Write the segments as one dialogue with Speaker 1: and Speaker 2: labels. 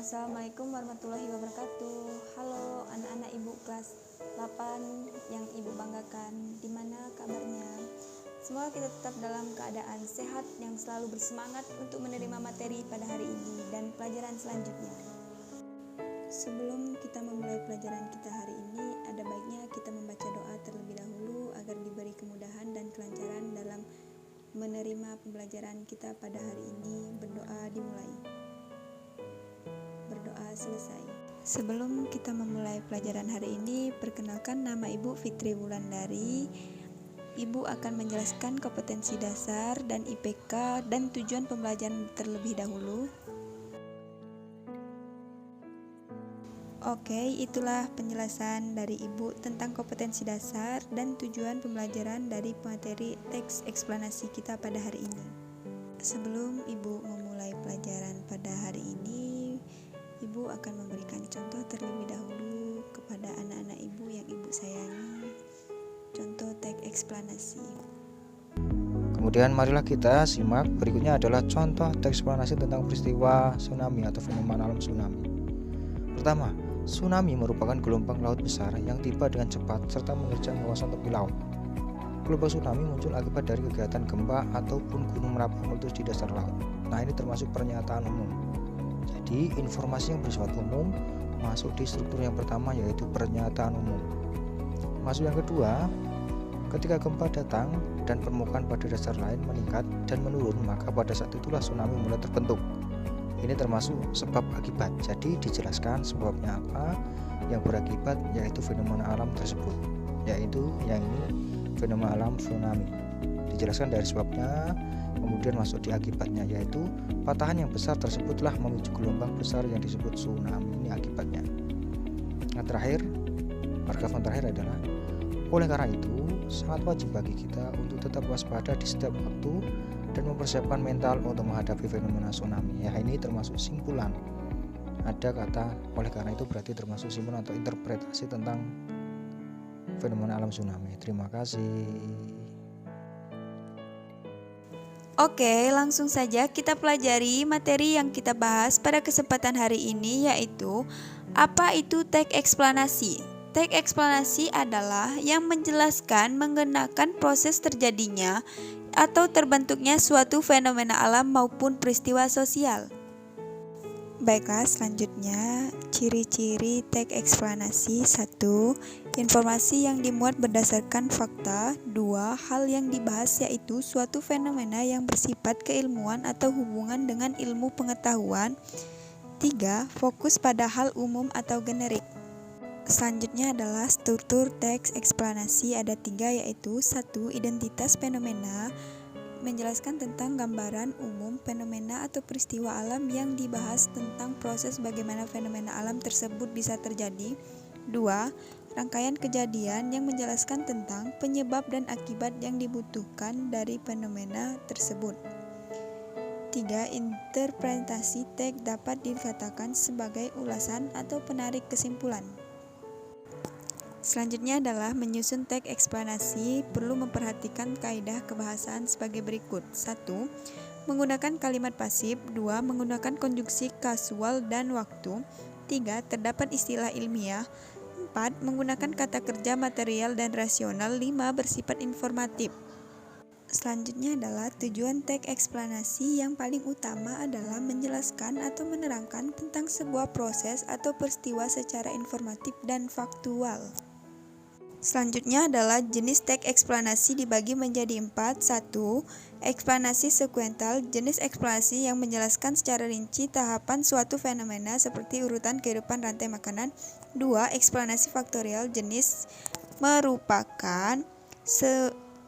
Speaker 1: Assalamualaikum warahmatullahi wabarakatuh. Halo anak-anak ibu kelas 8 yang ibu banggakan. Dimana kabarnya? Semoga kita tetap dalam keadaan sehat yang selalu bersemangat untuk menerima materi pada hari ini dan pelajaran selanjutnya. Sebelum kita memulai pelajaran kita hari ini, ada baiknya kita membaca doa terlebih dahulu agar diberi kemudahan dan kelancaran dalam menerima pembelajaran kita pada hari ini. Berdoa dimulai. Berdoa selesai. Sebelum kita memulai pelajaran hari ini, perkenalkan nama Ibu Fitri Wulandari. Ibu akan menjelaskan kompetensi dasar dan IPK dan tujuan pembelajaran terlebih dahulu. Oke, itulah penjelasan dari Ibu tentang kompetensi dasar dan tujuan pembelajaran dari materi teks eksplanasi kita pada hari ini. Sebelum Ibu memulai pelajaran pada hari ini, Ibu akan memberikan contoh terlebih dahulu kepada anak-anak Ibu yang Ibu sayangi. Contoh teks eksplanasi.
Speaker 2: Kemudian marilah kita simak berikutnya adalah contoh teks eksplanasi tentang peristiwa tsunami atau fenomena alam tsunami. Pertama, tsunami merupakan gelombang laut besar yang tiba dengan cepat serta menerjang kawasan tepi laut. Gelombang tsunami muncul akibat dari kegiatan gempa ataupun gunung merapi meletus di dasar laut. Nah, ini termasuk pernyataan umum. Jadi, informasi yang bersifat umum masuk di struktur yang pertama, yaitu pernyataan umum. Masuk yang kedua, ketika gempa datang dan permukaan pada dasar lain meningkat dan menurun, maka pada saat itulah tsunami mulai terbentuk. Ini termasuk sebab akibat. Jadi dijelaskan sebabnya apa yang berakibat, yaitu fenomena alam tersebut, yaitu yang ini fenomena alam tsunami. Dijelaskan dari sebabnya, kemudian masuk di akibatnya, yaitu patahan yang besar tersebutlah memicu gelombang besar yang disebut tsunami. Ini akibatnya. Yang terakhir, paragraf yang terakhir adalah, oleh karena itu sangat wajib bagi kita untuk tetap waspada di setiap waktu dan mempersiapkan mental untuk menghadapi fenomena tsunami. Ya, ini termasuk simpulan. Ada kata oleh karena itu berarti termasuk simpulan atau interpretasi tentang fenomena alam tsunami. Terima kasih.
Speaker 1: Oke, langsung saja kita pelajari materi yang kita bahas pada kesempatan hari ini, yaitu apa itu teks eksplanasi. Teks eksplanasi adalah yang menjelaskan menggunakan proses terjadinya atau terbentuknya suatu fenomena alam maupun peristiwa sosial. Baiklah, selanjutnya ciri-ciri teks eksplanasi. 1. Informasi yang dimuat berdasarkan fakta. 2. Hal yang dibahas yaitu suatu fenomena yang bersifat keilmuan atau hubungan dengan ilmu pengetahuan. 3. Fokus pada hal umum atau generik. Selanjutnya adalah struktur teks eksplanasi, ada 3, yaitu 1. Identitas fenomena, menjelaskan tentang gambaran umum fenomena atau peristiwa alam yang dibahas tentang proses bagaimana fenomena alam tersebut bisa terjadi. 2. Rangkaian kejadian yang menjelaskan tentang penyebab dan akibat yang dibutuhkan dari fenomena tersebut. 3. Interpretasi teks dapat dikatakan sebagai ulasan atau penarik kesimpulan. Selanjutnya adalah menyusun teks eksplanasi, perlu memperhatikan kaidah kebahasaan sebagai berikut. 1. Menggunakan kalimat pasif. 2. Menggunakan konjungsi kasual dan waktu. 3. Terdapat istilah ilmiah. 4. Menggunakan kata kerja material dan rasional. 5. Bersifat informatif. Selanjutnya adalah tujuan teks eksplanasi. Yang paling utama adalah menjelaskan atau menerangkan tentang sebuah proses atau peristiwa secara informatif dan faktual. Selanjutnya adalah jenis teks eksplanasi dibagi menjadi 4. 1. Eksplanasi sekuental, jenis eksplanasi yang menjelaskan secara rinci tahapan suatu fenomena seperti urutan kehidupan rantai makanan. 2. Eksplanasi faktorial, jenis merupakan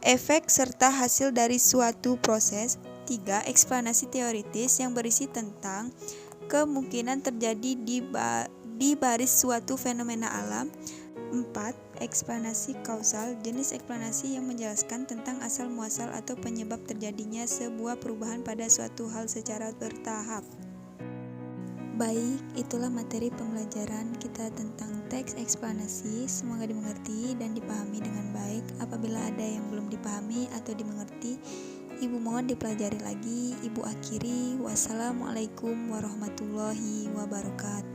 Speaker 1: efek serta hasil dari suatu proses. 3. Eksplanasi teoritis yang berisi tentang kemungkinan terjadi di baris suatu fenomena alam. 4. Eksplanasi kausal, jenis eksplanasi yang menjelaskan tentang asal-muasal atau penyebab terjadinya sebuah perubahan pada suatu hal secara bertahap. Baik, itulah materi pembelajaran kita tentang teks eksplanasi. Semoga dimengerti dan dipahami dengan baik. Apabila ada yang belum dipahami atau dimengerti, Ibu mohon dipelajari lagi. Ibu akhiri. Wassalamualaikum warahmatullahi wabarakatuh.